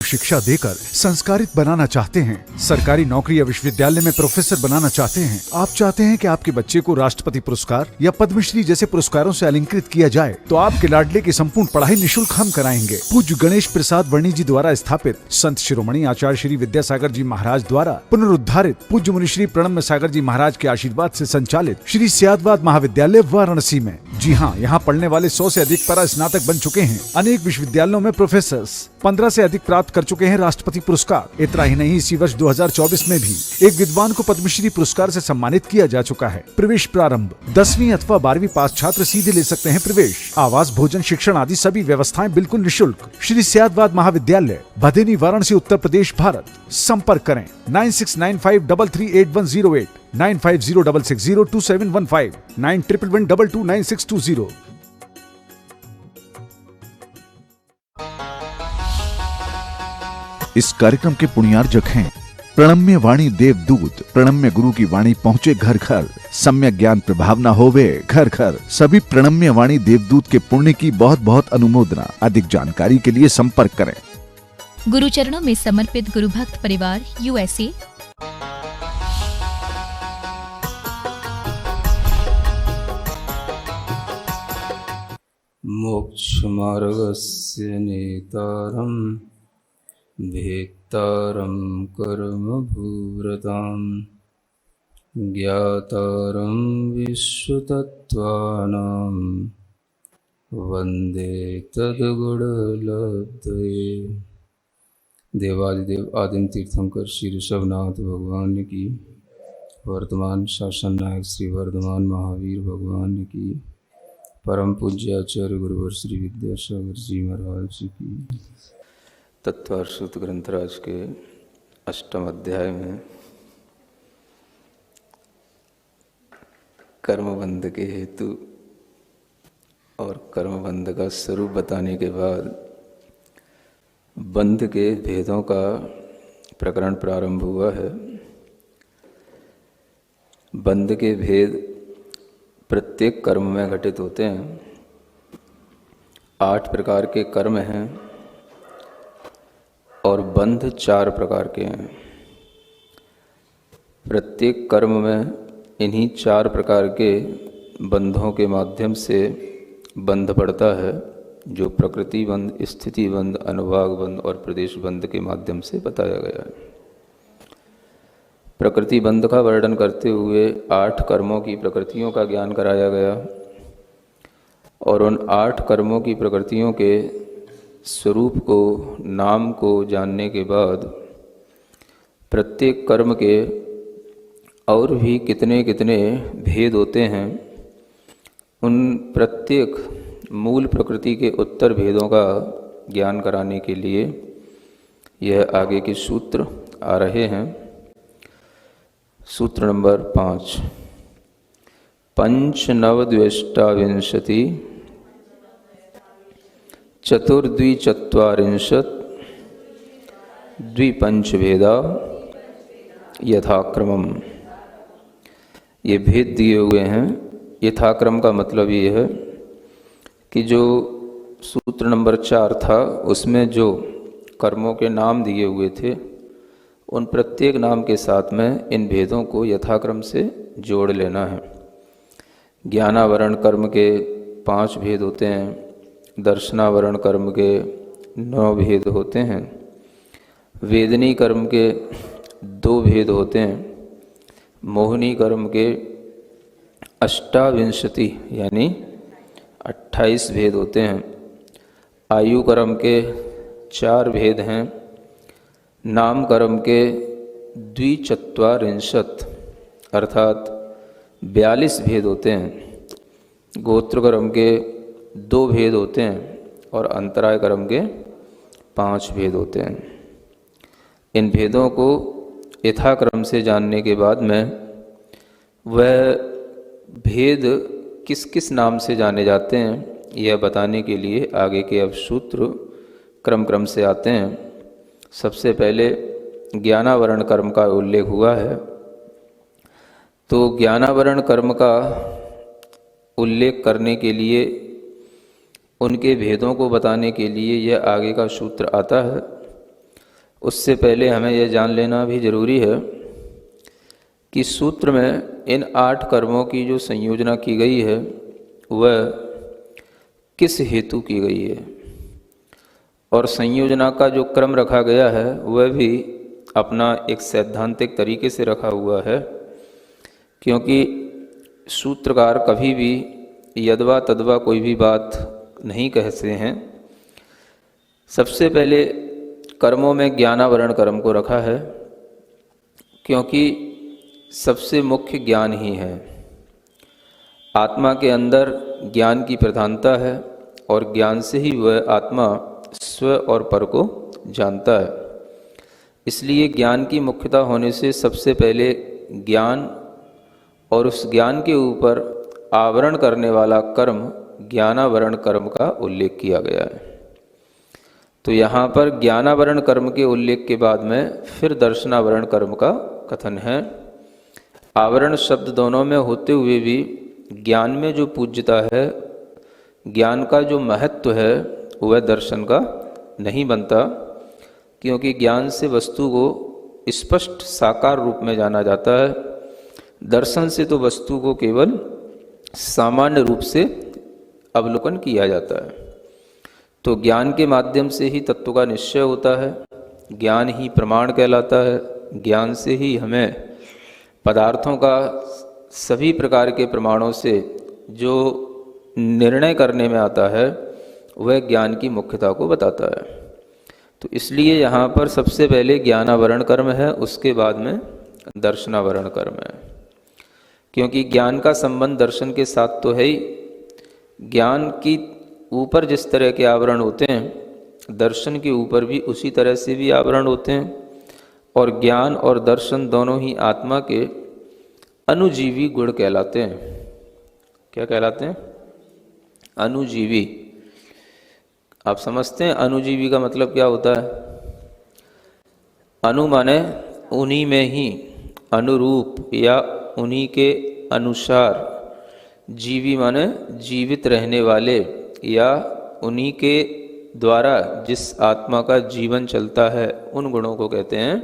शिक्षा देकर संस्कारित बनाना चाहते हैं, सरकारी नौकरी या विश्वविद्यालय में प्रोफेसर बनाना चाहते हैं, आप चाहते हैं कि आपके बच्चे को राष्ट्रपति पुरस्कार या पद्मश्री जैसे पुरस्कारों से अलंकृत किया जाए, तो आपके लाडले की संपूर्ण पढ़ाई निःशुल्क हम कराएंगे। पूज्य गणेश प्रसाद वर्णी जी द्वारा स्थापित संत शिरोमणि आचार्य श्री विद्यासागर जी महाराज द्वारा पुनरुद्धारित पूज्य मुनिश्री प्रणम्य सागर जी महाराज के आशीर्वाद से संचालित श्री सियादवाद महाविद्यालय वाराणसी में। जी हाँ, यहाँ पढ़ने वाले 100 से अधिक पारा स्नातक बन चुके हैं। अनेक विश्वविद्यालयों में प्रोफेसर 15 से अधिक प्राप्त कर चुके हैं राष्ट्रपति पुरस्कार। इतना ही नहीं, इसी वर्ष 2024 में भी एक विद्वान को पद्मश्री पुरस्कार से सम्मानित किया जा चुका है। प्रवेश प्रारंभ 10वीं अथवा 12वीं पास छात्र सीधे ले सकते हैं प्रवेश। आवास, भोजन, शिक्षण आदि सभी व्यवस्थाएं बिल्कुल निःशुल्क। श्री सियादवाद महाविद्यालय, भदेनी, वाराणसी, उत्तर प्रदेश, भारत। संपर्क करें 9695338108, 9506602715, 9111229620। इस कार्यक्रम के पुण्यार्जक हैं प्रणम्य वाणी देवदूत। प्रणम्य गुरु की वाणी पहुँचे घर घर, सम्यक ज्ञान प्रभावना होवे घर घर। सभी प्रणम्य वाणी देवदूत के पुण्य की बहुत बहुत अनुमोदना। अधिक जानकारी के लिए संपर्क करें। गुरु चरणों में समर्पित गुरु भक्त परिवार, USA। मोक्ष मार्गस्य नेतारं भेत्तारं कर्मभूरतां ज्ञातारं विश्वतत्त्वानां वन्दे तद्गुणलब्धये। देवादिदेव आदिम तीर्थंकर श्री ऋषभनाथ भगवान की, वर्तमान शासन नायक श्री वर्धमान महावीर भगवान की, परम पूज्य आचार्य गुरुवर श्री विद्यासागर जी महाराज की। तत्वार्षुत ग्रंथराज के 8वें अध्याय में कर्मबंध के हेतु और कर्मबंध का स्वरूप बताने के बाद बंध के भेदों का प्रकरण प्रारंभ हुआ है। बंध के भेद प्रत्येक कर्म में घटित होते हैं। 8 प्रकार के कर्म हैं और बंध 4 प्रकार के हैं। प्रत्येक कर्म में इन्हीं 4 प्रकार के बंधों के माध्यम से बंध पड़ता है, जो प्रकृति बंध, स्थिति बंध, अनुभाग बंध और प्रदेश बंध के माध्यम से बताया गया है। प्रकृति बंध का वर्णन करते हुए 8 कर्मों की प्रकृतियों का ज्ञान कराया गया और उन 8 कर्मों की प्रकृतियों के स्वरूप को, नाम को जानने के बाद प्रत्येक कर्म के और भी कितने कितने भेद होते हैं, उन प्रत्येक मूल प्रकृति के उत्तर भेदों का ज्ञान कराने के लिए यह आगे के सूत्र आ रहे हैं। सूत्र नंबर 5, पंचनवद्वेष्टाविंशति चतुर्द्विचत्वारिंशत् द्विपंचभेदा यथाक्रमम्। ये भेद दिए हुए हैं। यथाक्रम का मतलब ये है कि जो सूत्र नंबर 4 था उसमें जो कर्मों के नाम दिए हुए थे, उन प्रत्येक नाम के साथ में इन भेदों को यथाक्रम से जोड़ लेना है। ज्ञानावरण कर्म के 5 भेद होते हैं, दर्शनावरण कर्म के 9 भेद होते हैं, वेदनी कर्म के 2 भेद होते हैं, मोहनी कर्म के 28 यानी 28 भेद होते हैं, आयु कर्म के 4 भेद हैं, नाम कर्म के द्विचत्वारिंशत् अर्थात 42 भेद होते हैं, गोत्र कर्म के 2 भेद होते हैं और अंतराय कर्म के 5 भेद होते हैं। इन भेदों को यथाक्रम से जानने के बाद में वह भेद किस किस नाम से जाने जाते हैं, यह बताने के लिए आगे के अब सूत्र क्रम क्रम से आते हैं। सबसे पहले ज्ञानावरण कर्म का उल्लेख हुआ है, तो ज्ञानावरण कर्म का उल्लेख करने के लिए, उनके भेदों को बताने के लिए यह आगे का सूत्र आता है। उससे पहले हमें यह जान लेना भी जरूरी है कि सूत्र में इन 8 कर्मों की जो संयोजना की गई है वह किस हेतु की गई है, और संयोजना का जो क्रम रखा गया है वह भी अपना एक सैद्धांतिक तरीके से रखा हुआ है, क्योंकि सूत्रकार कभी भी यदवा तदवा कोई भी बात नहीं कहते हैं। सबसे पहले कर्मों में ज्ञानावरण कर्म को रखा है, क्योंकि सबसे मुख्य ज्ञान ही है। आत्मा के अंदर ज्ञान की प्रधानता है और ज्ञान से ही वह आत्मा स्व और पर को जानता है। इसलिए ज्ञान की मुख्यता होने से सबसे पहले ज्ञान और उस ज्ञान के ऊपर आवरण करने वाला कर्म ज्ञानावरण कर्म का उल्लेख किया गया है। तो यहाँ पर ज्ञानावरण कर्म के उल्लेख के बाद में फिर दर्शनावरण कर्म का कथन है। आवरण शब्द दोनों में होते हुए भी ज्ञान में जो पूज्यता है, ज्ञान का जो महत्व है वह दर्शन का नहीं बनता, क्योंकि ज्ञान से वस्तु को स्पष्ट साकार रूप में जाना जाता है। दर्शन से तो वस्तु को केवल सामान्य रूप से अवलोकन किया जाता है। तो ज्ञान के माध्यम से ही तत्व का निश्चय होता है, ज्ञान ही प्रमाण कहलाता है। ज्ञान से ही हमें पदार्थों का सभी प्रकार के प्रमाणों से जो निर्णय करने में आता है वह ज्ञान की मुख्यता को बताता है। तो इसलिए यहाँ पर सबसे पहले ज्ञानावरण कर्म है, उसके बाद में दर्शनावरण कर्म है, क्योंकि ज्ञान का संबंध दर्शन के साथ तो है ही। ज्ञान की ऊपर जिस तरह के आवरण होते हैं, दर्शन के ऊपर भी उसी तरह से भी आवरण होते हैं। और ज्ञान और दर्शन दोनों ही आत्मा के अनुजीवी गुण कहलाते हैं। क्या कहलाते हैं? अनुजीवी। आप समझते हैं अनुजीवी का मतलब क्या होता है? अनु माने उन्हीं में ही, अनुरूप या उन्हीं के अनुसार। जीवी माने जीवित रहने वाले या उन्हीं के द्वारा जिस आत्मा का जीवन चलता है उन गुणों को कहते हैं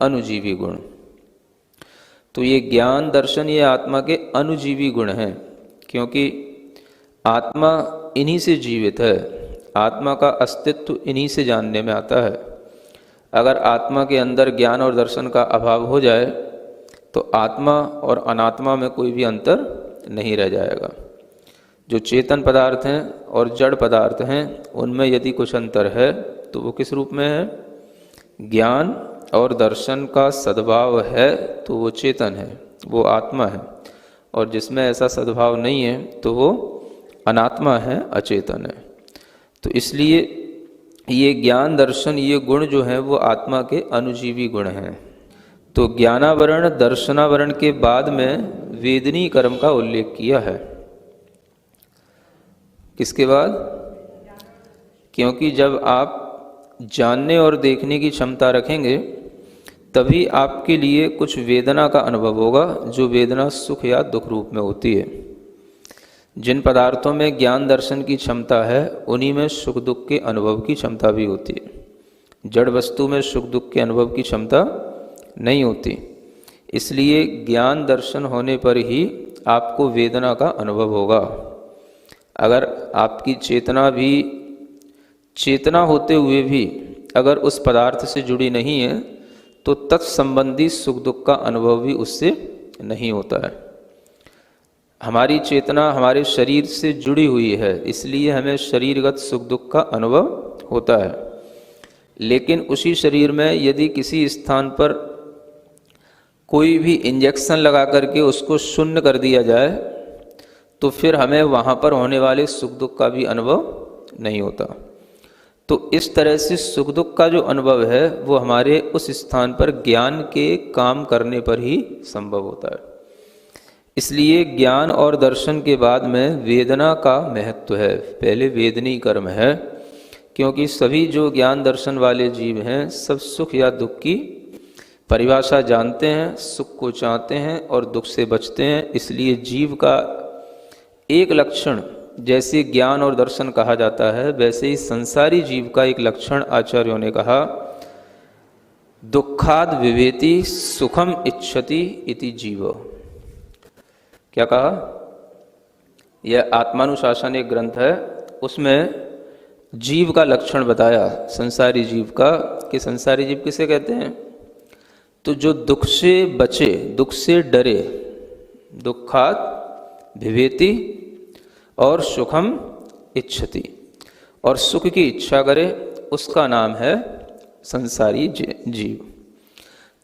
अनुजीवी गुण। तो ये ज्ञान दर्शन ये आत्मा के अनुजीवी गुण हैं, क्योंकि आत्मा इन्हीं से जीवित है, आत्मा का अस्तित्व इन्हीं से जानने में आता है। अगर आत्मा के अंदर ज्ञान और दर्शन का अभाव हो जाए तो आत्मा और अनात्मा में कोई भी अंतर नहीं रह जाएगा। जो चेतन पदार्थ हैं और जड़ पदार्थ हैं उनमें यदि कुछ अंतर है तो वो किस रूप में है? ज्ञान और दर्शन का सद्भाव है तो वो चेतन है, वो आत्मा है, और जिसमें ऐसा सद्भाव नहीं है तो वो अनात्मा है, अचेतन है। तो इसलिए ये ज्ञान दर्शन ये गुण जो हैं वो आत्मा के अनुजीवी गुण हैं। तो ज्ञानावरण दर्शनावरण के बाद में वेदनी कर्म का उल्लेख किया है। किसके बाद? क्योंकि जब आप जानने और देखने की क्षमता रखेंगे तभी आपके लिए कुछ वेदना का अनुभव होगा, जो वेदना सुख या दुख रूप में होती है। जिन पदार्थों में ज्ञान दर्शन की क्षमता है उन्हीं में सुख दुख के अनुभव की क्षमता भी होती है। जड़ वस्तु में सुख दुख के अनुभव की क्षमता नहीं होती। इसलिए ज्ञान दर्शन होने पर ही आपको वेदना का अनुभव होगा। अगर आपकी चेतना भी चेतना होते हुए भी अगर उस पदार्थ से जुड़ी नहीं है तो तत्संबंधी सुख दुख का अनुभव भी उससे नहीं होता है। हमारी चेतना हमारे शरीर से जुड़ी हुई है, इसलिए हमें शरीरगत सुख दुख का अनुभव होता है। लेकिन उसी शरीर में यदि किसी स्थान पर कोई भी इंजेक्शन लगा करके उसको शून्य कर दिया जाए तो फिर हमें वहाँ पर होने वाले सुख दुख का भी अनुभव नहीं होता। तो इस तरह से सुख दुख का जो अनुभव है वो हमारे उस स्थान पर ज्ञान के काम करने पर ही संभव होता है। इसलिए ज्ञान और दर्शन के बाद में वेदना का महत्व है। पहले वेदनी कर्म है, क्योंकि सभी जो ज्ञान दर्शन वाले जीव हैं सब सुख या दुख की परिभाषा जानते हैं, सुख को चाहते हैं और दुख से बचते हैं। इसलिए जीव का एक लक्षण जैसे ज्ञान और दर्शन कहा जाता है, वैसे ही संसारी जीव का एक लक्षण आचार्यों ने कहा दुखाद विवेति सुखम इच्छति इति जीव। क्या कहा? यह आत्मानुशासन एक ग्रंथ है, उसमें जीव का लक्षण बताया, संसारी जीव का, कि संसारी जीव किसे कहते हैं? तो जो दुख से बचे, दुख से डरे, दुखात विवेति और सुखम इच्छति, और सुख की इच्छा करे, उसका नाम है संसारी जीव।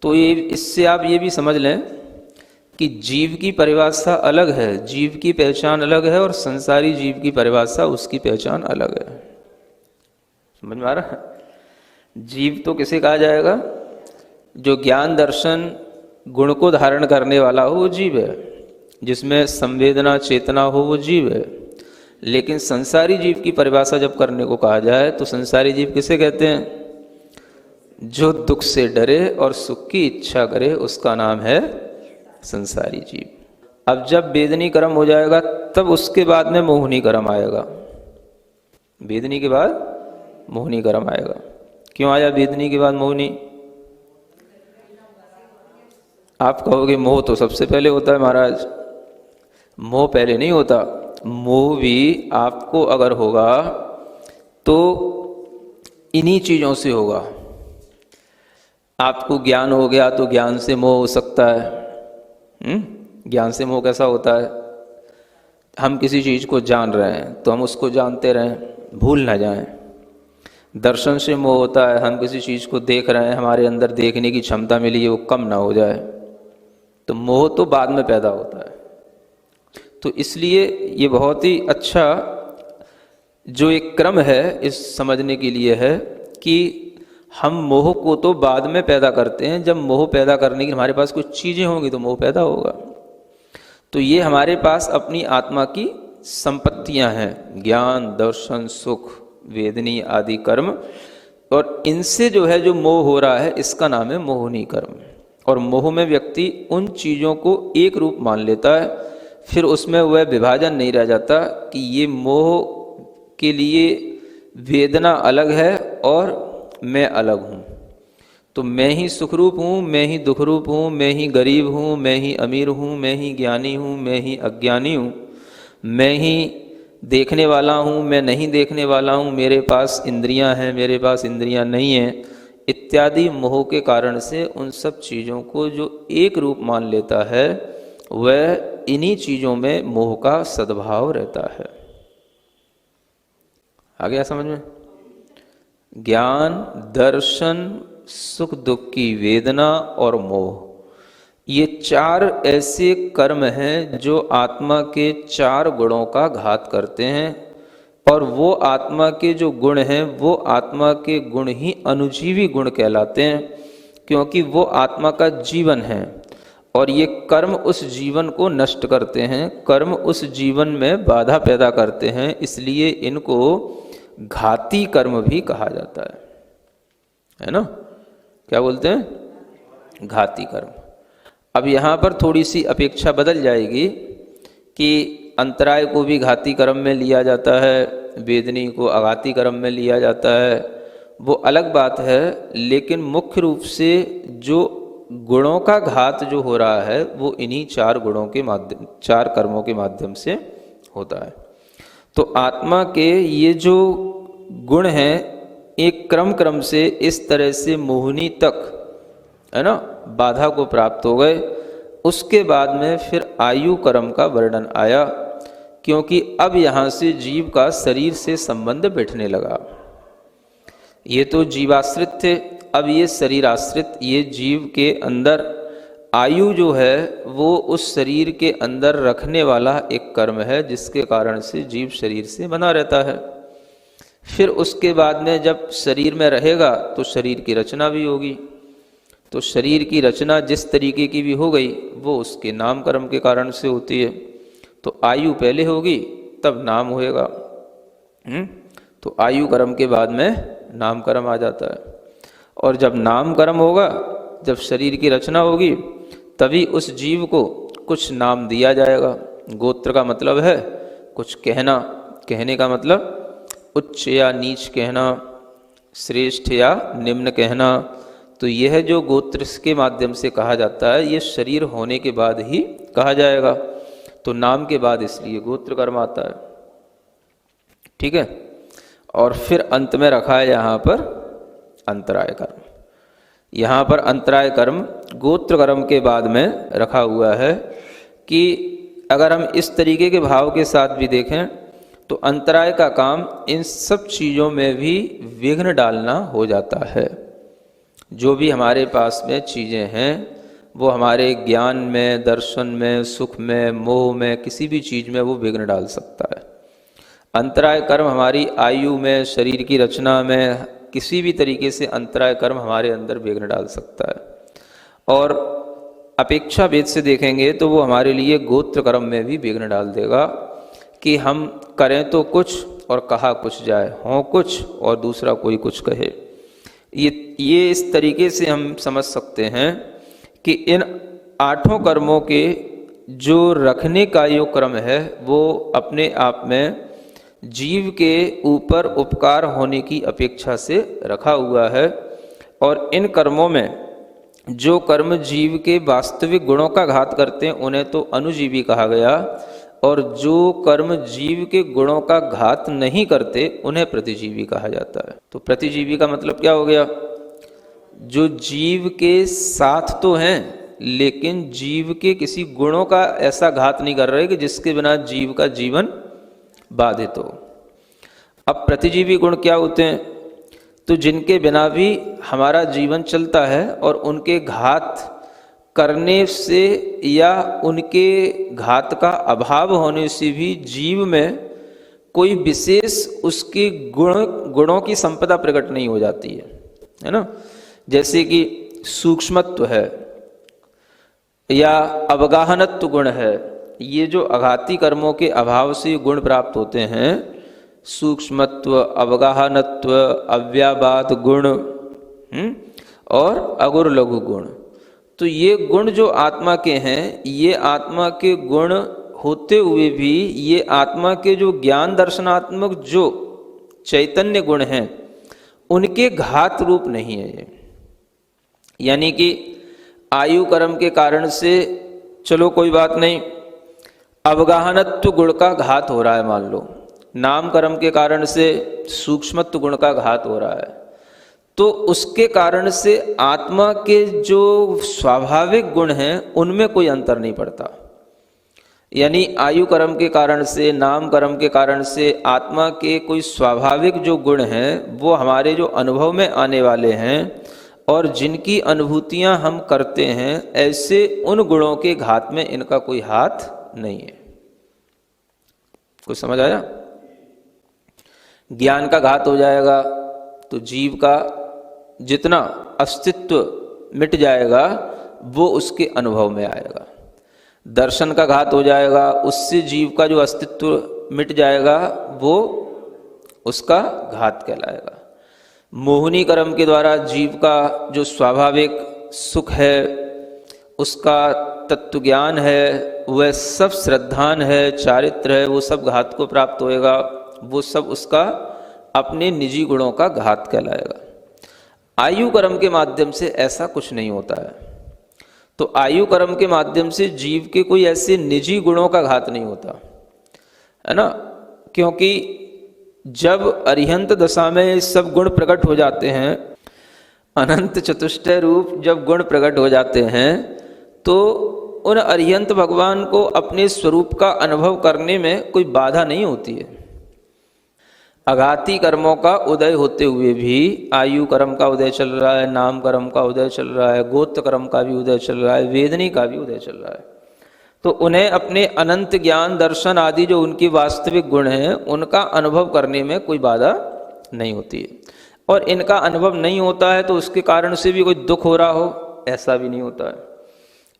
तो ये, इससे आप ये भी समझ लें कि जीव की परिभाषा अलग है, जीव की पहचान अलग है, और संसारी जीव की परिभाषा, उसकी पहचान अलग है। समझ में आ रहा है? जीव तो किसे कहा जाएगा? जो ज्ञान दर्शन गुण को धारण करने वाला हो वो जीव है, जिसमें संवेदना चेतना हो वो जीव है। लेकिन संसारी जीव की परिभाषा जब करने को कहा जाए तो संसारी जीव किसे कहते हैं? जो दुख से डरे और सुख की इच्छा करे, उसका नाम है संसारी जीव। अब जब वेदनी कर्म हो जाएगा तब उसके बाद में मोहनी कर्म आएगा। वेदनी के बाद मोहनी कर्म आएगा। क्यों आया वेदनी के बाद मोहनी? आप कहोगे मोह तो सबसे पहले होता है महाराज। मोह पहले नहीं होता। मोह भी आपको अगर होगा तो इन्हीं चीज़ों से होगा। आपको ज्ञान हो गया तो ज्ञान से मोह हो सकता है। ज्ञान से मोह कैसा होता है? हम किसी चीज़ को जान रहे हैं तो हम उसको जानते रहें, भूल ना जाएं। दर्शन से मोह होता है, हम किसी चीज़ को देख रहे हैं, हमारे अंदर देखने की क्षमता मिली है, वो कम ना हो जाए। तो मोह तो बाद में पैदा होता है। तो इसलिए ये बहुत ही अच्छा जो एक क्रम है इस समझने के लिए है कि हम मोह को तो बाद में पैदा करते हैं। जब मोह पैदा करने की हमारे पास कुछ चीज़ें होंगी तो मोह पैदा होगा। तो ये हमारे पास अपनी आत्मा की संपत्तियां हैं, ज्ञान दर्शन सुख वेदनी आदि कर्म, और इनसे जो है जो मोह हो रहा है इसका नाम है मोहनी कर्म। और मोह में व्यक्ति उन चीज़ों को एक रूप मान लेता है, फिर उसमें वह विभाजन नहीं रह जाता कि ये मोह के लिए वेदना अलग है और मैं अलग हूँ। तो मैं ही सुखरूप हूँ, मैं ही दुखरूप हूँ, मैं ही गरीब हूँ, मैं ही अमीर हूँ, मैं ही ज्ञानी हूँ, मैं ही अज्ञानी हूँ, मैं ही देखने वाला हूँ, मैं नहीं देखने वाला हूँ, मेरे पास इंद्रियां हैं, मेरे पास इंद्रियां नहीं हैं, इत्यादि मोह के कारण से उन सब चीज़ों को जो एक रूप मान लेता है वह इन्हीं चीज़ों में मोह का सद्भाव रहता है। आ गया समझ में? ज्ञान दर्शन सुख दुख की वेदना और मोह, ये चार ऐसे कर्म हैं जो आत्मा के चार गुणों का घात करते हैं। और वो आत्मा के जो गुण हैं वो आत्मा के गुण ही अनुजीवी गुण कहलाते हैं, क्योंकि वो आत्मा का जीवन है। और ये कर्म उस जीवन को नष्ट करते हैं, कर्म उस जीवन में बाधा पैदा करते हैं, इसलिए इनको घाती कर्म भी कहा जाता है ना? क्या बोलते हैं? घाती कर्म। अब यहाँ पर थोड़ी सी अपेक्षा बदल जाएगी कि अंतराय को भी घाती कर्म में लिया जाता है, वेदनी को अघाती कर्म में लिया जाता है, वो अलग बात है। लेकिन मुख्य रूप से जो गुणों का घात जो हो रहा है वो इन्हीं चार गुणों के माध्यम, चार कर्मों के माध्यम से होता है। तो आत्मा के ये जो गुण हैं एक क्रम क्रम से इस तरह से मोहनी तक, है ना, बाधा को प्राप्त हो गए। उसके बाद में फिर आयु कर्म का वर्णन आया, क्योंकि अब यहाँ से जीव का शरीर से संबंध बैठने लगा। ये तो जीवाश्रित थे, अब ये शरीर आश्रित, ये जीव के अंदर आयु जो है वो उस शरीर के अंदर रखने वाला एक कर्म है, जिसके कारण से जीव शरीर से बना रहता है। फिर उसके बाद में जब शरीर में रहेगा तो शरीर की रचना भी होगी। तो शरीर की रचना जिस तरीके की भी हो गई वो उसके नाम कर्म के कारण से होती है। तो आयु पहले होगी तब नाम होएगा। तो आयु कर्म के बाद में नाम कर्म आ जाता है। और जब नाम कर्म होगा, जब शरीर की रचना होगी, तभी उस जीव को कुछ नाम दिया जाएगा। गोत्र का मतलब है कुछ कहना, कहने का मतलब उच्च या नीच कहना, श्रेष्ठ या निम्न कहना। तो यह जो गोत्र के माध्यम से कहा जाता है, ये शरीर होने के बाद ही कहा जाएगा। तो नाम के बाद इसलिए गोत्र कर्म आता है, ठीक है। और फिर अंत में रखा है यहाँ पर अंतराय कर्म। यहाँ पर अंतराय कर्म गोत्र कर्म के बाद में रखा हुआ है कि अगर हम इस तरीके के भाव के साथ भी देखें तो अंतराय का काम इन सब चीज़ों में भी विघ्न डालना हो जाता है। जो भी हमारे पास में चीज़ें हैं वो हमारे ज्ञान में, दर्शन में, सुख में, मोह में, किसी भी चीज़ में वो विघ्न डाल सकता है। अंतराय कर्म हमारी आयु में, शरीर की रचना में, किसी भी तरीके से अंतराय कर्म हमारे अंदर विघ्न डाल सकता है। और अपेक्षा भेद से देखेंगे तो वो हमारे लिए गोत्र कर्म में भी विघ्न डाल देगा कि हम करें तो कुछ और कहा कुछ जाए, हों कुछ और दूसरा कोई कुछ कहे। ये इस तरीके से हम समझ सकते हैं कि इन 8 कर्मों के जो रखने का जो क्रम है वो अपने आप में जीव के ऊपर उपकार होने की अपेक्षा से रखा हुआ है। और इन कर्मों में जो कर्म जीव के वास्तविक गुणों का घात करते हैं उन्हें तो अनुजीवी कहा गया, और जो कर्म जीव के गुणों का घात नहीं करते उन्हें प्रतिजीवी कहा जाता है। तो प्रतिजीवी का मतलब क्या हो गया? जो जीव के साथ तो हैं लेकिन जीव के किसी गुणों का ऐसा घात नहीं कर रहे कि जिसके बिना जीव का जीवन बाधित हो। अब प्रतिजीवी गुण क्या होते हैं? तो जिनके बिना भी हमारा जीवन चलता है और उनके घात करने से या उनके घात का अभाव होने से भी जीव में कोई विशेष उसके गुणों की संपदा प्रकट नहीं हो जाती है ना। जैसे कि सूक्ष्मत्व है या अवगाहनत्व गुण है, ये जो अघाती कर्मों के अभाव से गुण प्राप्त होते हैं, सूक्ष्मत्व, अवगाहनत्व, अव्याबाद गुण और अगुर लघु गुण। तो ये गुण जो आत्मा के हैं, ये आत्मा के गुण होते हुए भी ये आत्मा के जो ज्ञान दर्शनात्मक जो चैतन्य गुण हैं उनके घात रूप नहीं है ये। यानी कि आयु कर्म के कारण से चलो कोई बात नहीं, अवगाहनत्व गुण का घात हो रहा है, मान लो नाम कर्म के कारण से सूक्ष्मत्व गुण का घात हो रहा है, तो उसके कारण से आत्मा के जो स्वाभाविक गुण हैं उनमें कोई अंतर नहीं पड़ता। यानी आयु कर्म के कारण से, नाम कर्म के कारण से आत्मा के कोई स्वाभाविक जो गुण हैं वो हमारे जो अनुभव में आने वाले हैं और जिनकी अनुभूतियां हम करते हैं, ऐसे उन गुणों के घात में इनका कोई हाथ नहीं है। कुछ समझ आया? ज्ञान का घात हो जाएगा तो जीव का जितना अस्तित्व मिट जाएगा वो उसके अनुभव में आएगा। दर्शन का घात हो जाएगा, उससे जीव का जो अस्तित्व मिट जाएगा वो उसका घात कहलाएगा। मोहिनी कर्म के द्वारा जीव का जो स्वाभाविक सुख है, उसका तत्व ज्ञान है, वह सब श्रद्धान है, चारित्र है, वो सब घात को प्राप्त होएगा। वो सब उसका अपने निजी गुणों का घात कहलाएगा। आयु कर्म के माध्यम से ऐसा कुछ नहीं होता है। तो आयु कर्म के माध्यम से जीव के कोई ऐसे निजी गुणों का घात नहीं होता है ना, क्योंकि जब अरिहंत दशा में सब गुण प्रकट हो जाते हैं, अनंत चतुष्टय रूप जब गुण प्रकट हो जाते हैं, तो उन अरिहंत भगवान को अपने स्वरूप का अनुभव करने में कोई बाधा नहीं होती है। अघाती कर्मों का उदय होते हुए भी आयु कर्म का उदय चल रहा है, नाम कर्म का उदय चल रहा है, गोत्र कर्म का भी उदय चल रहा है, वेदनी का भी उदय चल रहा है। तो उन्हें अपने अनंत ज्ञान दर्शन आदि जो उनकी वास्तविक गुण हैं उनका अनुभव करने में कोई बाधा नहीं होती है। और इनका अनुभव नहीं होता है तो उसके कारण से भी कोई दुख हो रहा हो, ऐसा भी नहीं होता है।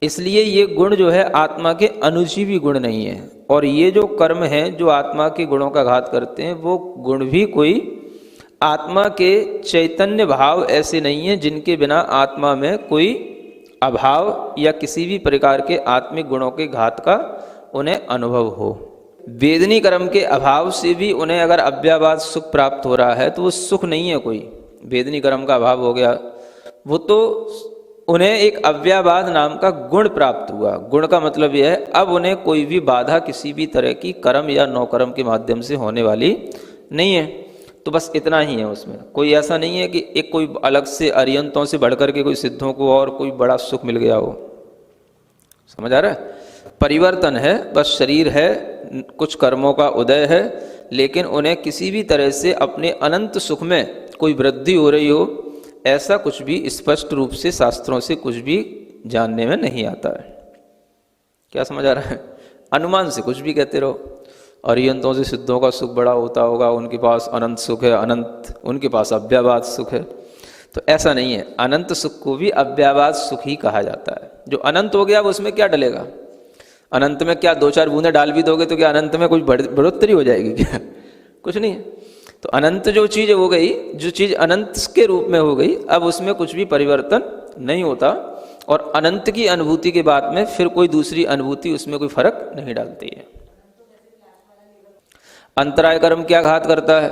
इसलिए ये गुण जो है आत्मा के अनुजीवी गुण नहीं है। और ये जो कर्म हैं जो आत्मा के गुणों का घात करते हैं, वो गुण भी कोई आत्मा के चैतन्य भाव ऐसे नहीं हैं जिनके बिना आत्मा में कोई अभाव या किसी भी प्रकार के आत्मिक गुणों के घात का उन्हें अनुभव हो। वेदनी कर्म के अभाव से भी उन्हें अगर अव्याबाद सुख प्राप्त हो रहा है तो वो सुख नहीं है कोई। वेदनी कर्म का अभाव हो गया वो तो उन्हें एक अव्ययवाद नाम का गुण प्राप्त हुआ। गुण का मतलब यह है अब उन्हें कोई भी बाधा किसी भी तरह की कर्म या नौकर्म के माध्यम से होने वाली नहीं है। तो बस इतना ही है उसमें, कोई ऐसा नहीं है कि एक कोई अलग से अरियंतों से बढ़कर के कोई सिद्धों को और कोई बड़ा सुख मिल गया हो। समझ आ रहा है? परिवर्तन है, बस शरीर है, कुछ कर्मों का उदय है, लेकिन उन्हें किसी भी तरह से अपने अनंत सुख में कोई वृद्धि हो रही हो ऐसा कुछ भी स्पष्ट रूप से शास्त्रों से कुछ भी जानने में नहीं आता है। क्या समझ आ रहा है? अनुमान से कुछ भी कहते रहो, अरियंतों से सिद्धों का सुख बड़ा होता होगा, उनके पास अनंत सुख है, अनंत उनके पास अव्ययवाद सुख है। तो ऐसा नहीं है, अनंत सुख को भी अव्ययवाद सुख ही कहा जाता है। जो अनंत हो गया अब उसमें क्या डलेगा? अनंत में क्या 2-4 बूंदें डाल भी दोगे तो क्या अनंत में कुछ बढ़ोतरी हो जाएगी क्या? कुछ नहीं है। तो अनंत जो चीज़ हो गई, जो चीज़ अनंत के रूप में हो गई, अब उसमें कुछ भी परिवर्तन नहीं होता, और अनंत की अनुभूति के बाद में फिर कोई दूसरी अनुभूति उसमें कोई फर्क नहीं डालती है। अंतराय कर्म क्या घात करता है?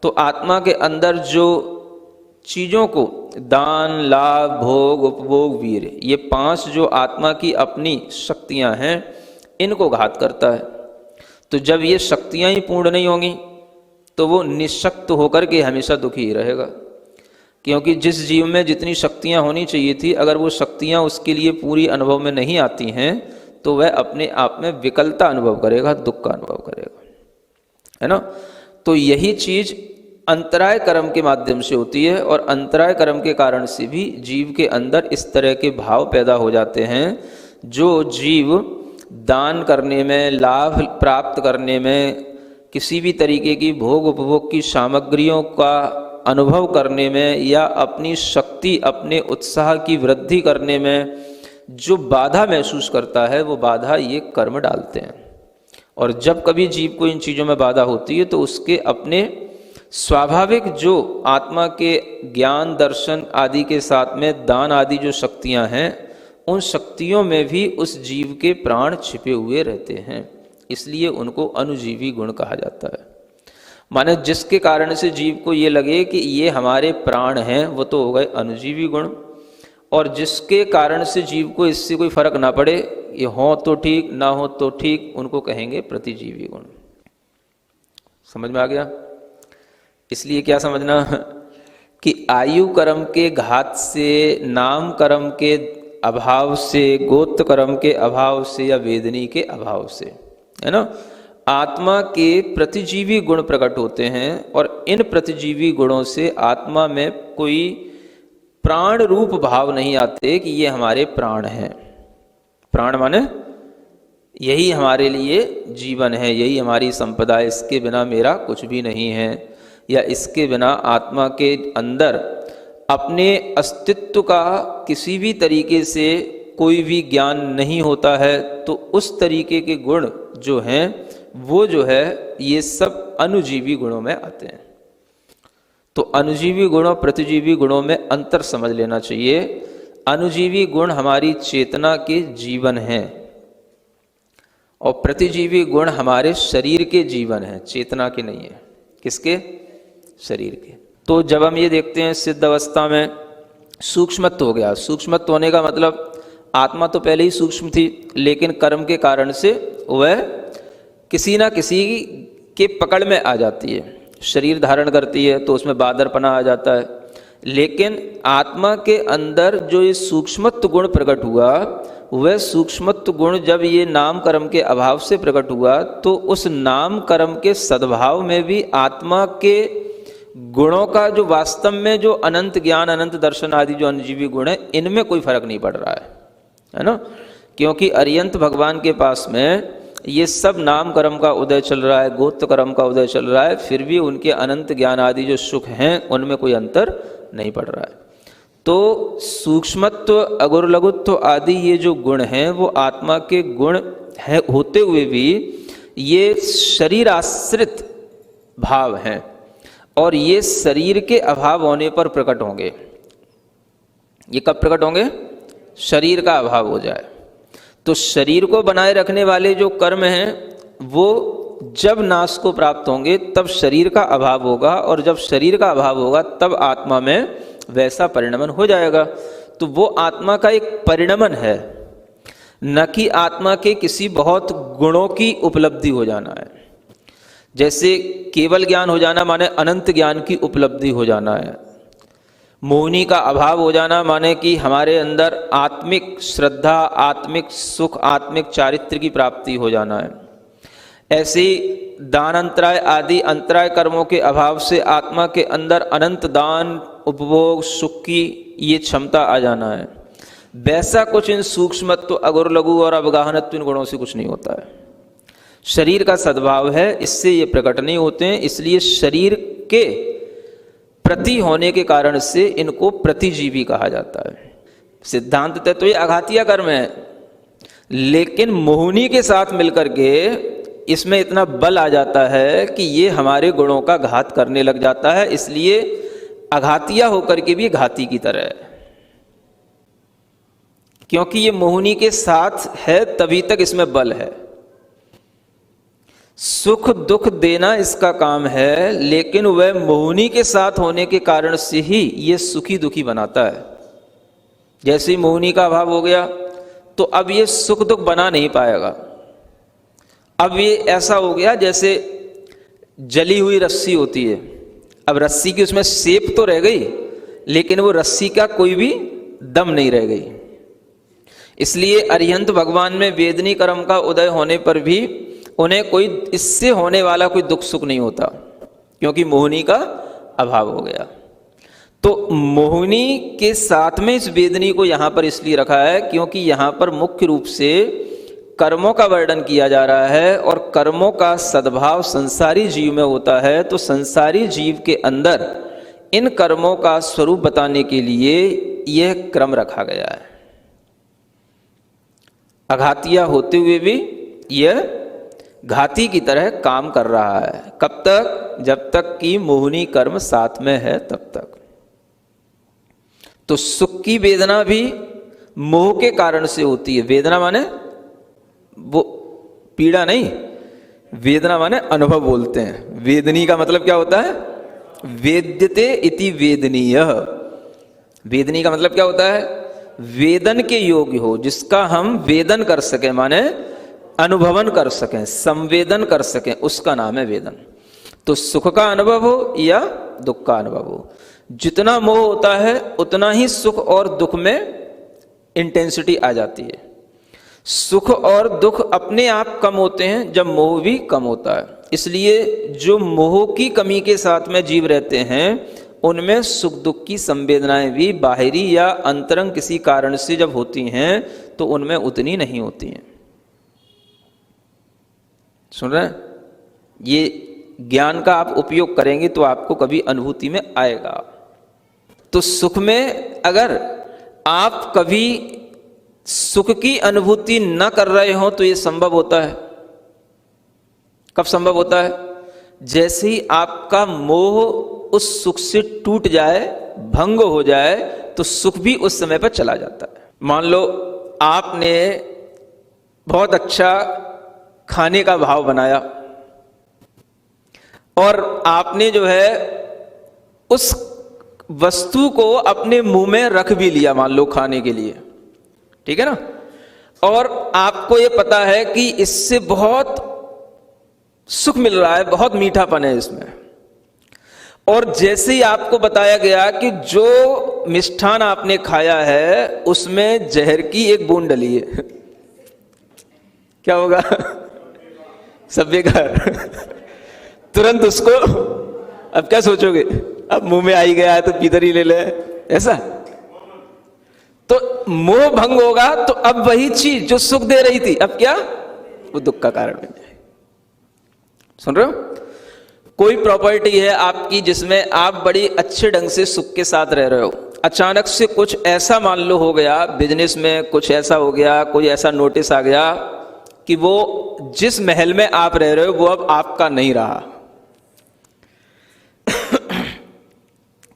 तो आत्मा के अंदर जो चीज़ों को दान, लाभ, भोग, उपभोग, वीर, ये 5 जो आत्मा की अपनी शक्तियां हैं, इनको घात करता है। तो जब ये शक्तियां ही पूर्ण नहीं होंगी तो वो निःशक्त होकर के हमेशा दुखी ही रहेगा। क्योंकि जिस जीव में जितनी शक्तियां होनी चाहिए थी, अगर वो शक्तियां उसके लिए पूरी अनुभव में नहीं आती हैं तो वह अपने आप में विकलता अनुभव करेगा, दुख का अनुभव करेगा, है ना। तो यही चीज अंतराय कर्म के माध्यम से होती है, और अंतराय कर्म के कारण से भी जीव के अंदर इस तरह के भाव पैदा हो जाते हैं जो जीव दान करने में, लाभ प्राप्त करने में, किसी भी तरीके की भोग उपभोग की सामग्रियों का अनुभव करने में, या अपनी शक्ति, अपने उत्साह की वृद्धि करने में जो बाधा महसूस करता है, वो बाधा ये कर्म डालते हैं। और जब कभी जीव को इन चीज़ों में बाधा होती है तो उसके अपने स्वाभाविक जो आत्मा के ज्ञान, दर्शन आदि के साथ में दान आदि जो शक्तियां हैं, उन शक्तियों में भी उस जीव के प्राण छिपे हुए रहते हैं, इसलिए उनको अनुजीवी गुण कहा जाता है। माने जिसके कारण से जीव को ये लगे कि ये हमारे प्राण हैं, वो तो हो गए अनुजीवी गुण, और जिसके कारण से जीव को इससे कोई फर्क ना पड़े, ये हो तो ठीक, ना हो तो ठीक, उनको कहेंगे प्रतिजीवी गुण। समझ में आ गया? इसलिए क्या समझना कि आयु कर्म के घात से, नाम कर्म के अभाव से, गोत्र कर्म के अभाव से, या वेदनी के अभाव से, है ना, आत्मा के प्रतिजीवी गुण प्रकट होते हैं। और इन प्रतिजीवी गुणों से आत्मा में कोई प्राण रूप भाव नहीं आते कि ये हमारे प्राण हैं। प्राण माने यही हमारे लिए जीवन है, यही हमारी संपदा है, इसके बिना मेरा कुछ भी नहीं है, या इसके बिना आत्मा के अंदर अपने अस्तित्व का किसी भी तरीके से कोई भी ज्ञान नहीं होता है। तो उस तरीके के गुण जो हैं वो जो है ये सब अनुजीवी गुणों में आते हैं। तो अनुजीवी गुणों प्रतिजीवी गुणों में अंतर समझ लेना चाहिए। अनुजीवी गुण हमारी चेतना के जीवन हैं, और प्रतिजीवी गुण हमारे शरीर के जीवन हैं, चेतना के नहीं है। किसके? शरीर के। तो जब हम ये देखते हैं सिद्ध अवस्था में सूक्ष्मत्व हो गया। सूक्ष्मत्व होने का मतलब आत्मा तो पहले ही सूक्ष्म थी, लेकिन कर्म के कारण से वह किसी ना किसी के पकड़ में आ जाती है, शरीर धारण करती है तो उसमें बादरपना आ जाता है। लेकिन आत्मा के अंदर जो ये सूक्ष्मत्व गुण प्रकट हुआ, वह सूक्ष्मत्व गुण जब ये नाम कर्म के अभाव से प्रकट हुआ, तो उस नाम कर्म के सद्भाव में भी आत्मा के गुणों का जो वास्तव में जो अनंत ज्ञान, अनंत दर्शन आदि जो अनुजीवी गुण है, इनमें कोई फर्क नहीं पड़ रहा है ना। क्योंकि अरियंत भगवान के पास में ये सब नाम कर्म का उदय चल रहा है, गोत्र कर्म का उदय चल रहा है, फिर भी उनके अनंत ज्ञान आदि जो सुख हैं उनमें कोई अंतर नहीं पड़ रहा है। तो सूक्ष्मत्व, अगुर लघुत्व आदि ये जो गुण हैं वो आत्मा के गुण है होते हुए भी ये शरीर आश्रित भाव हैं, और ये शरीर के अभाव होने पर प्रकट होंगे। ये कब प्रकट होंगे? शरीर का अभाव हो जाए। तो शरीर को बनाए रखने वाले जो कर्म हैं वो जब नाश को प्राप्त होंगे तब शरीर का अभाव होगा, और जब शरीर का अभाव होगा तब आत्मा में वैसा परिणमन हो जाएगा। तो वो आत्मा का एक परिणमन है, न कि आत्मा के किसी बहुत गुणों की उपलब्धि हो जाना है। जैसे केवल ज्ञान हो जाना माने अनंत ज्ञान की उपलब्धि हो जाना है। मोहिनी का अभाव हो जाना माने कि हमारे अंदर आत्मिक श्रद्धा, आत्मिक सुख, आत्मिक चारित्र की प्राप्ति हो जाना है। ऐसे दान अंतराय आदि अंतराय कर्मों के अभाव से आत्मा के अंदर अनंत दान, उपभोग, सुख की ये क्षमता आ जाना है। वैसा कुछ इन सूक्ष्मत्व, अगुर लघु और अवगाहनत्व इन गुणों से कुछ नहीं होता है। शरीर का सद्भाव है, इससे ये प्रकट नहीं होते हैं। इसलिए शरीर के प्रति होने के कारण से इनको प्रतिजीवी कहा जाता है। सिद्धांत तो ये आघातीय कर्म है, लेकिन मोहिनी के साथ मिलकर के इसमें इतना बल आ जाता है कि ये हमारे गुणों का घात करने लग जाता है। इसलिए आघातीय होकर के भी घाती की तरह है, क्योंकि ये मोहिनी के साथ है तभी तक इसमें बल है। सुख दुख देना इसका काम है, लेकिन वह मोहिनी के साथ होने के कारण से ही ये सुखी दुखी बनाता है। जैसे ही मोहिनी का अभाव हो गया तो अब ये सुख दुख बना नहीं पाएगा। अब ये ऐसा हो गया जैसे जली हुई रस्सी होती है। अब रस्सी की उसमें शेप तो रह गई, लेकिन वो रस्सी का कोई भी दम नहीं रह गई। इसलिए अरिहंत भगवान में वेदनी कर्म का उदय होने पर भी उन्हें कोई इससे होने वाला कोई दुख सुख नहीं होता, क्योंकि मोहिनी का अभाव हो गया। तो मोहिनी के साथ में इस वेदनी को यहां पर इसलिए रखा है क्योंकि यहां पर मुख्य रूप से कर्मों का वर्णन किया जा रहा है, और कर्मों का सद्भाव संसारी जीव में होता है। तो संसारी जीव के अंदर इन कर्मों का स्वरूप बताने के लिए यह क्रम रखा गया है। अघातीय होते हुए भी यह घाती की तरह काम कर रहा है। कब तक? जब तक कि मोहिनी कर्म साथ में है तब तक। तो सुख की वेदना भी मोह के कारण से होती है। वेदना माने वो पीड़ा नहीं, वेदना माने अनुभव बोलते हैं। वेदनी का मतलब क्या होता है? वेद्यते इति वेदनीय। वेदनी का मतलब क्या होता है? वेदन के योग्य हो, जिसका हम वेदन कर सके, माने अनुभवन कर सकें, संवेदन कर सकें, उसका नाम है वेदन। तो सुख का अनुभव हो या दुख का अनुभव हो, जितना मोह होता है उतना ही सुख और दुख में इंटेंसिटी आ जाती है। सुख और दुख अपने आप कम होते हैं जब मोह भी कम होता है। इसलिए जो मोह की कमी के साथ में जीव रहते हैं उनमें सुख दुख की संवेदनाएं भी बाहरी या अंतरंग किसी कारण से जब होती हैं तो उनमें उतनी नहीं होती हैं। सुन रहे हैं? ये ज्ञान का आप उपयोग करेंगे तो आपको कभी अनुभूति में आएगा। तो सुख में अगर आप कभी सुख की अनुभूति न कर रहे हो तो ये संभव होता है। कब संभव होता है? जैसे ही आपका मोह उस सुख से टूट जाए, भंग हो जाए, तो सुख भी उस समय पर चला जाता है। मान लो आपने बहुत अच्छा खाने का भाव बनाया और आपने जो है उस वस्तु को अपने मुंह में रख भी लिया, मान लो खाने के लिए, ठीक है ना। और आपको ये पता है कि इससे बहुत सुख मिल रहा है, बहुत मीठापन है इसमें। और जैसे ही आपको बताया गया कि जो मिष्ठान आपने खाया है उसमें जहर की एक बूंद डली है, क्या होगा? सब बेकार। तुरंत उसको अब क्या सोचोगे? अब मुंह में आई गया है तो किधर ही ले ले, ऐसा। तो मोह भंग होगा तो अब वही चीज जो सुख दे रही थी अब क्या? वो दुख का कारण बन जाए। सुन रहे हो? कोई प्रॉपर्टी है आपकी जिसमें आप बड़ी अच्छे ढंग से सुख के साथ रह रहे हो, अचानक से कुछ ऐसा मान लो हो गया, बिजनेस में कुछ ऐसा हो गया, कोई ऐसा नोटिस आ गया कि वो जिस महल में आप रह रहे हो वो अब आपका नहीं रहा।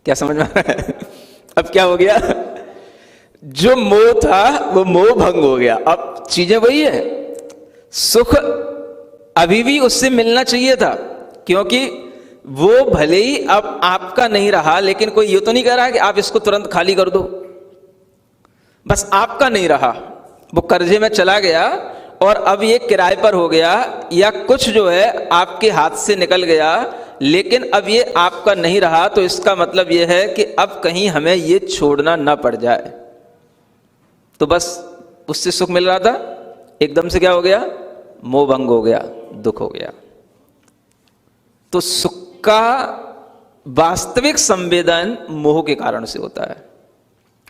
क्या समझ में आ रहा है? अब क्या हो गया? जो मोह था वो मोह भंग हो गया। अब चीजें वही है, सुख अभी भी उससे मिलना चाहिए था, क्योंकि वो भले ही अब आपका नहीं रहा, लेकिन कोई ये तो नहीं कह रहा कि आप इसको तुरंत खाली कर दो, बस आपका नहीं रहा, वो कर्जे में चला गया और अब ये किराए पर हो गया, या कुछ जो है आपके हाथ से निकल गया, लेकिन अब ये आपका नहीं रहा, तो इसका मतलब ये है कि अब कहीं हमें ये छोड़ना ना पड़ जाए। तो बस उससे सुख मिल रहा था, एकदम से क्या हो गया, मोह भंग हो गया, दुख हो गया। तो सुख का वास्तविक संवेदन मोह के कारण से होता है,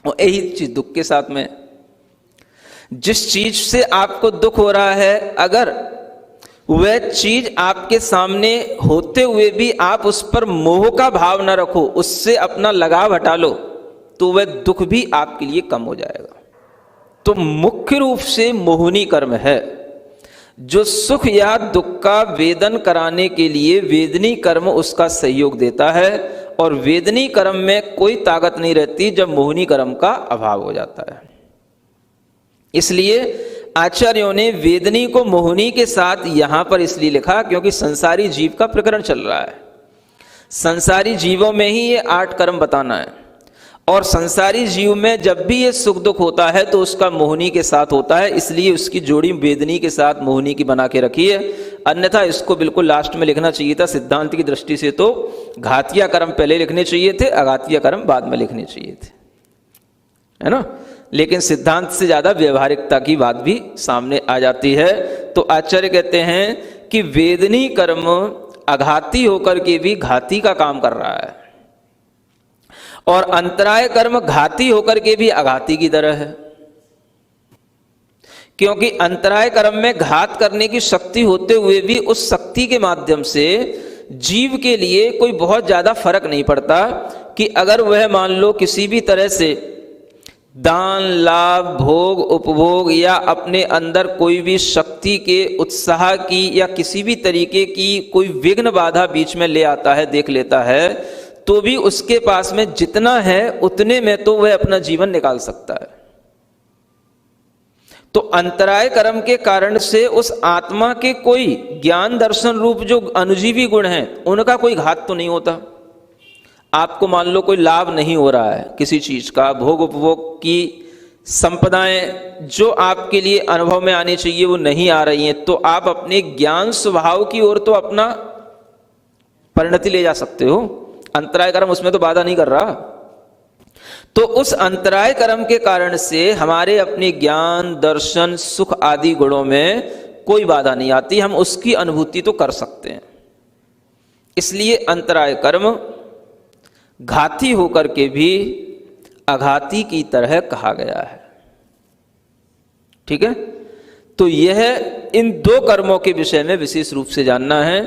और यही चीज दुख के साथ में, जिस चीज से आपको दुख हो रहा है, अगर वह चीज आपके सामने होते हुए भी आप उस पर मोह का भाव न रखो, उससे अपना लगाव हटा लो, तो वह दुख भी आपके लिए कम हो जाएगा। तो मुख्य रूप से मोहिनी कर्म है जो सुख या दुख का वेदन कराने के लिए वेदनी कर्म उसका सहयोग देता है, और वेदनी कर्म में कोई ताकत नहीं रहती जब मोहिनी कर्म का अभाव हो जाता है। इसलिए आचार्यों ने वेदनी को मोहिनी के साथ यहां पर इसलिए लिखा क्योंकि संसारी जीव का प्रकरण चल रहा है, संसारी जीवों में ही ये 8 कर्म बताना है, और संसारी जीव में जब भी ये सुख दुख होता है तो उसका मोहिनी के साथ होता है, इसलिए उसकी जोड़ी वेदनी के साथ मोहिनी की बना के रखी है। अन्यथा इसको बिल्कुल लास्ट में लिखना चाहिए था, सिद्धांत की दृष्टि से तो घातिया कर्म पहले लिखने चाहिए थे, अघातिया कर्म बाद में लिखने चाहिए थे, है ना। लेकिन सिद्धांत से ज्यादा व्यवहारिकता की बात भी सामने आ जाती है। तो आचार्य कहते हैं कि वेदनी कर्म अघाती होकर के भी घाती का काम कर रहा है, और अंतराय कर्म घाती होकर के भी अघाती की तरह है, क्योंकि अंतराय कर्म में घात करने की शक्ति होते हुए भी उस शक्ति के माध्यम से जीव के लिए कोई बहुत ज्यादा फर्क नहीं पड़ता कि अगर वह मान लो किसी भी तरह से दान, लाभ, भोग, उपभोग या अपने अंदर कोई भी शक्ति के उत्साह की या किसी भी तरीके की कोई विघ्न बाधा बीच में ले आता है, देख लेता है, तो भी उसके पास में जितना है उतने में तो वह अपना जीवन निकाल सकता है। तो अंतराय कर्म के कारण से उस आत्मा के कोई ज्ञान दर्शन रूप जो अनुजीवी गुण हैं उनका कोई घात तो नहीं होता। आपको मान लो कोई लाभ नहीं हो रहा है किसी चीज का, भोग उपभोग की संपदाएं जो आपके लिए अनुभव में आनी चाहिए वो नहीं आ रही हैं, तो आप अपने ज्ञान स्वभाव की ओर तो अपना परिणति ले जा सकते हो, अंतराय कर्म उसमें तो बाधा नहीं कर रहा। तो उस अंतराय कर्म के कारण से हमारे अपने ज्ञान, दर्शन, सुख आदि गुणों में कोई बाधा नहीं आती, हम उसकी अनुभूति तो कर सकते हैं। इसलिए अंतराय कर्म घाती होकर के भी अघाती की तरह कहा गया है। ठीक है, तो यह इन 2 कर्मों के विषय में विशेष रूप से जानना है।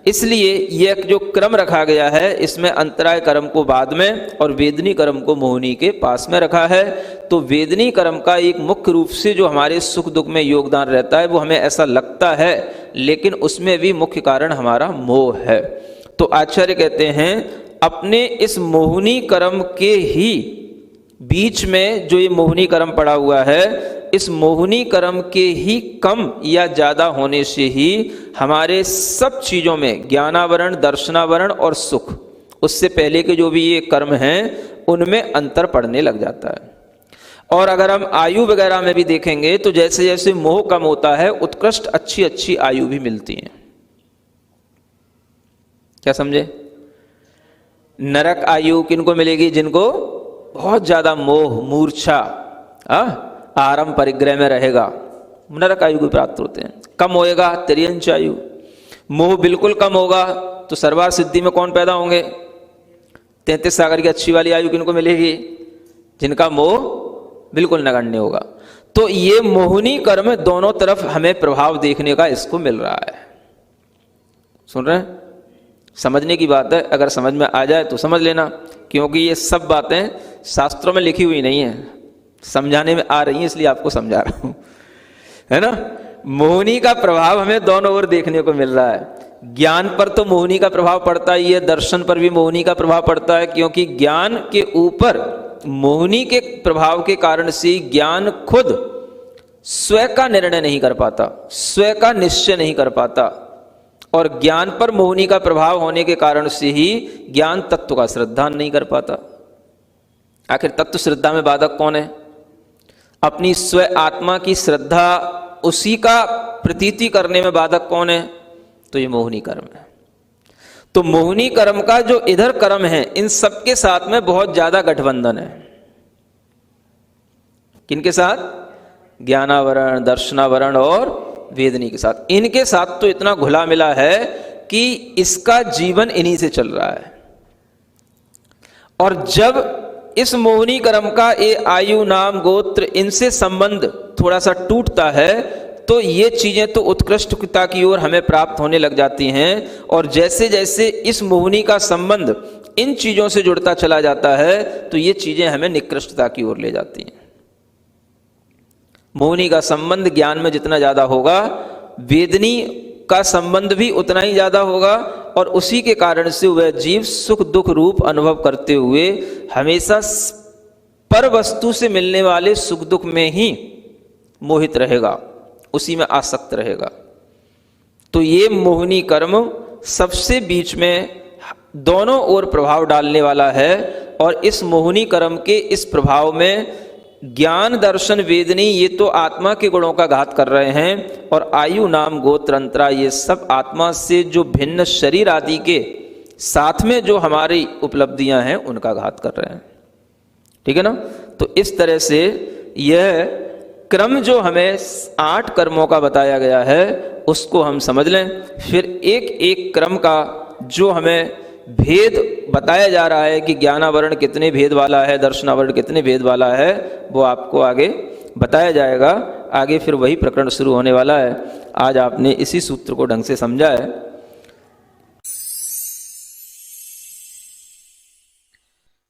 इसलिए यह जो क्रम रखा गया है इसमें अंतराय कर्म को बाद में और वेदनी कर्म को मोहिनी के पास में रखा है। तो वेदनी कर्म का एक मुख्य रूप से जो हमारे सुख दुख में योगदान रहता है वो हमें ऐसा लगता है, लेकिन उसमें भी मुख्य कारण हमारा मोह है। तो आचार्य कहते हैं अपने इस मोहिनी कर्म के ही बीच में जो ये मोहिनी कर्म पड़ा हुआ है, इस मोहिनी कर्म के ही कम या ज्यादा होने से ही हमारे सब चीजों में ज्ञानावरण, दर्शनावरण और सुख, उससे पहले के जो भी ये कर्म हैं उनमें अंतर पड़ने लग जाता है। और अगर हम आयु वगैरह में भी देखेंगे तो जैसे जैसे मोह कम होता है उत्कृष्ट अच्छी अच्छी आयु भी मिलती है। क्या समझे? नरक आयु किनको मिलेगी? जिनको बहुत ज्यादा मोह, मूर्छा, आरंभ परिग्रह में रहेगा, नरक आयु को प्राप्त होते हैं। कम होएगा तिर्यंच आयु, मोह बिल्कुल कम होगा तो सर्वार सिद्धि में कौन पैदा होंगे? 33 सागर की अच्छी वाली आयु किनको मिलेगी? जिनका मोह बिल्कुल नगण्य होगा। तो ये मोहिनी कर्म दोनों तरफ हमें प्रभाव देखने का इसको मिल रहा है। सुन रहे हैं? समझने की बात है, अगर समझ में आ जाए तो समझ लेना, क्योंकि ये सब बातें शास्त्रों में लिखी हुई नहीं है, समझाने में आ रही है, इसलिए आपको समझा रहा हूं, है ना। मोहिनी का प्रभाव हमें दोनों ओर देखने को मिल रहा है। ज्ञान पर तो मोहिनी का प्रभाव पड़ता ही है, दर्शन पर भी मोहिनी का प्रभाव पड़ता है, क्योंकि ज्ञान के ऊपर मोहिनी के प्रभाव के कारण से ज्ञान खुद स्वयं का निर्णय नहीं कर पाता, स्वयं का निश्चय नहीं कर पाता, और ज्ञान पर मोहिनी का प्रभाव होने के कारण से ही ज्ञान तत्व का श्रद्धा नहीं कर पाता। आखिर तत्व श्रद्धा में बाधक कौन है? अपनी स्व आत्मा की श्रद्धा, उसी का प्रतीति करने में बाधक कौन है? तो ये मोहिनी कर्म है। तो मोहिनी कर्म का जो इधर कर्म है, इन सबके साथ में बहुत ज्यादा गठबंधन है। किनके साथ? ज्ञानावरण, दर्शनावरण और वेदनी के साथ। इनके साथ तो इतना घुला मिला है कि इसका जीवन इन्हीं से चल रहा है। और जब इस मोहिनी कर्म का ये आयु, नाम, गोत्र, इनसे संबंध थोड़ा सा टूटता है तो ये चीजें तो उत्कृष्टता की ओर हमें प्राप्त होने लग जाती हैं। और जैसे जैसे इस मोहिनी का संबंध इन चीजों से जुड़ता चला जाता है तो ये चीजें हमें निकृष्टता की ओर ले जाती हैं। मोहिनी का संबंध ज्ञान में जितना ज्यादा होगा, वेदनी का संबंध भी उतना ही ज्यादा होगा। और उसी के कारण से वह जीव सुख दुख रूप अनुभव करते हुए हमेशा पर वस्तु से मिलने वाले सुख दुख में ही मोहित रहेगा, उसी में आसक्त रहेगा। तो ये मोहिनी कर्म सबसे बीच में दोनों ओर प्रभाव डालने वाला है। और इस मोहिनी कर्म के इस प्रभाव में ज्ञान, दर्शन, वेदनी ये तो आत्मा के गुणों का घात कर रहे हैं। और आयु, नाम, गोत्र, अंतरा ये सब आत्मा से जो भिन्न शरीर आदि के साथ में जो हमारी उपलब्धियां हैं उनका घात कर रहे हैं। ठीक है ना? तो इस तरह से यह क्रम जो हमें 8 कर्मों का बताया गया है उसको हम समझ लें। फिर एक एक क्रम का जो हमें भेद बताया जा रहा है कि ज्ञानावरण कितने भेद वाला है, दर्शनावरण कितने भेद वाला है, वो आपको आगे बताया जाएगा। आगे फिर वही प्रकरण शुरू होने वाला है। आज आपने इसी सूत्र को ढंग से समझा है।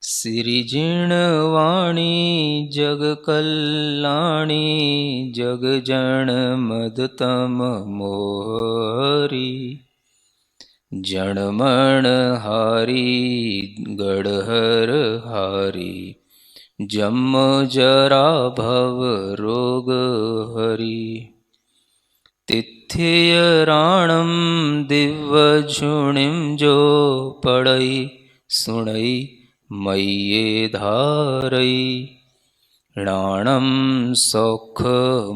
सिरिजिण वाणी जग कल्याणी, जग जन मदतम मोहरी, जणमण हारी गढ़हर हारी, जम जरा भव रोग हरि, तिथ्य राणम दिव्य झुणिम जो पड़ई सुणई मय्ये धारई, राणम सौख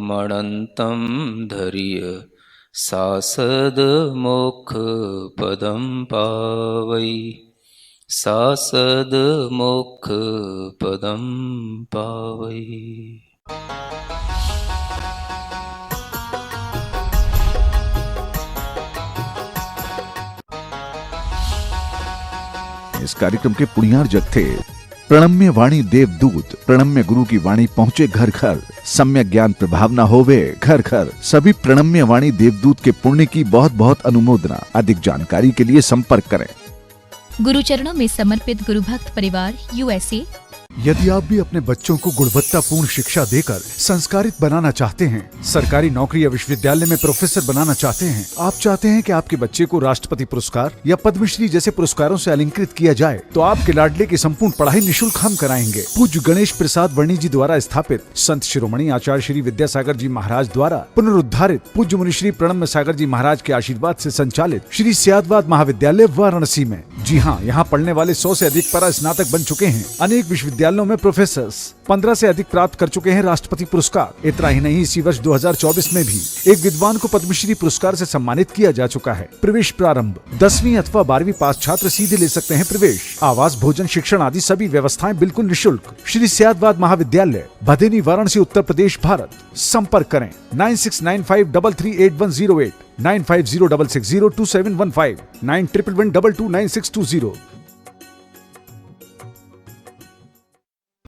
मणंतम धरिय, सासद मोक्ष पदम पावई, सासद मोक्ष पदम पावई। इस कार्यक्रम के पुण्यार्जक थे प्रणम्य वाणी देवदूत। प्रणम्य गुरु की वाणी पहुँचे घर घर, सम्यक ज्ञान प्रभावना होवे घर घर। सभी प्रणम्य वाणी देवदूत के पुण्य की बहुत बहुत अनुमोदना। अधिक जानकारी के लिए संपर्क करें। गुरु चरणों में समर्पित गुरु भक्त परिवार USA। यदि आप भी अपने बच्चों को गुणवत्तापूर्ण शिक्षा देकर संस्कारित बनाना चाहते हैं, सरकारी नौकरी या विश्वविद्यालय में प्रोफेसर बनाना चाहते हैं, आप चाहते हैं कि आपके बच्चे को राष्ट्रपति पुरस्कार या पद्मश्री जैसे पुरस्कारों से अलंकृत किया जाए, तो आपके लाडले की संपूर्ण पढ़ाई निःशुल्क हम कराएंगे। पूज्य गणेश प्रसाद वर्णी जी द्वारा स्थापित संत शिरोमणि आचार्य श्री विद्यासागर जी महाराज द्वारा पुनरुद्धारित पूज्य मुनि श्री प्रणम्य सागर जी महाराज के आशीर्वाद से संचालित श्री सियादवाद महाविद्यालय वाराणसी में। जी हाँ, यहाँ पढ़ने वाले 100 से अधिक परा स्नातक बन चुके हैं। अनेक विश्वविद्यालयों में प्रोफेसर्स 15 से अधिक प्राप्त कर चुके हैं राष्ट्रपति पुरस्कार। इतना ही नहीं, इसी वर्ष 2024 में भी एक विद्वान को पद्मश्री पुरस्कार से सम्मानित किया जा चुका है। प्रवेश प्रारंभ 10वीं अथवा 12वीं पास छात्र सीधे ले सकते हैं प्रवेश। आवास, भोजन, शिक्षण आदि सभी व्यवस्थाएं बिल्कुल निःशुल्क। श्री सियादवाद महाविद्यालय, भदेनी, वाराणसी, उत्तर प्रदेश, भारत। संपर्क करें 9695338108, 9506602715, 9111229620।